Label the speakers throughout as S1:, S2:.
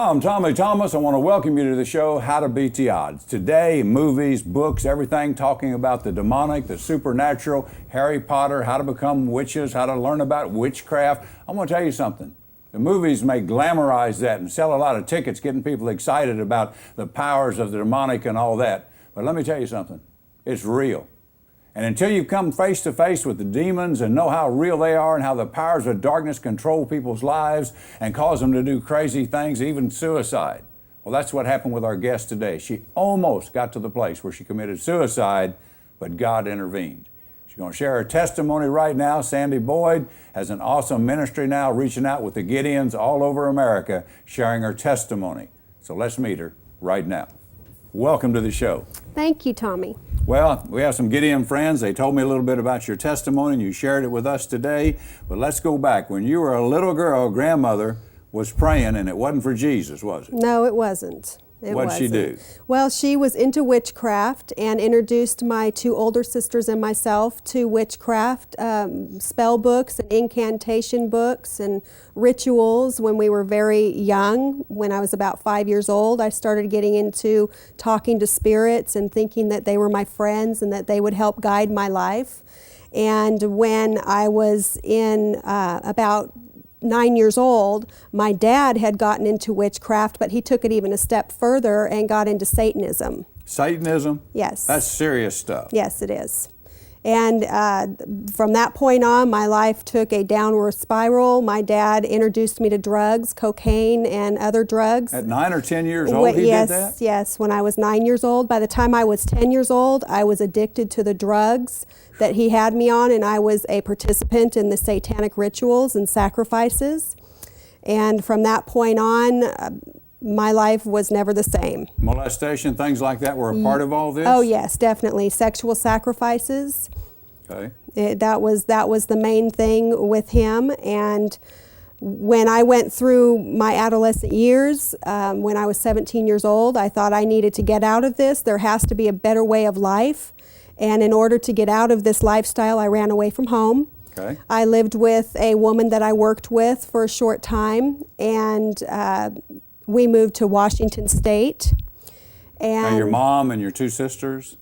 S1: I'm Tommy Thomas. I want to welcome you to the show, How to Beat the Odds. Today, movies, books, everything talking about the demonic, the supernatural, Harry Potter, how to become witches, how to learn about witchcraft. I want to tell you something. The movies may glamorize that and sell a lot of tickets, getting people excited about the powers of the demonic and all that. But let me tell you something. It's real. And until you come face to face with the demons and know how real they are and how the powers of darkness control people's lives and cause them to do crazy things, even suicide. Well, that's what happened with our guest today. She almost got to the place where she committed suicide, but God intervened. She's going to share her testimony right now. Sandy Boyd has an awesome ministry now, reaching out with the Gideons all over America, sharing her testimony. So let's meet her right now. Welcome to the show.
S2: Thank you, Tommy.
S1: Well, we have some Gideon friends. They told me a little bit about your testimony, and you shared it with us today. But let's go back. When you were a little girl, grandmother was praying, and it wasn't for Jesus, was it?
S2: No, it wasn't.
S1: What'd she do?
S2: Well, she was into witchcraft and introduced my two older sisters and myself to witchcraft, spell books and incantation books and rituals when we were very young. When I was about 5 years old, I started getting into talking to spirits and thinking that they were my friends and that they would help guide my life. And when I was in about 9 years old, my dad had gotten into witchcraft, but he took it even a step further and got into Satanism.
S1: Satanism?
S2: Yes.
S1: That's serious stuff.
S2: Yes, it is. And from that point on, my life took a downward spiral. My dad introduced me to drugs, cocaine, and other drugs.
S1: At 9 or 10 years old, he
S2: did
S1: that?
S2: Yes, when I was 9 years old. By the time I was 10 years old, I was addicted to the drugs that he had me on, and I was a participant in the satanic rituals and sacrifices. And from that point on, my life was never the same.
S1: Molestation, things like that were a part of all this?
S2: Oh yes, definitely. Sexual sacrifices.
S1: Okay.
S2: That was the main thing with him. And when I went through my adolescent years, when I was 17 years old, I thought I needed to get out of this. There has to be a better way of life. And in order to get out of this lifestyle, I ran away from home.
S1: Okay.
S2: I lived with a woman that I worked with for a short time, and we moved to Washington State.
S1: And your mom and your two sisters?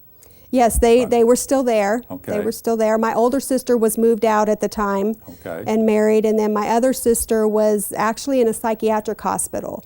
S2: Yes, they were still there.
S1: Okay.
S2: They were still there. My older sister was moved out at the time
S1: Okay.
S2: and married, and then my other sister was actually in a psychiatric hospital.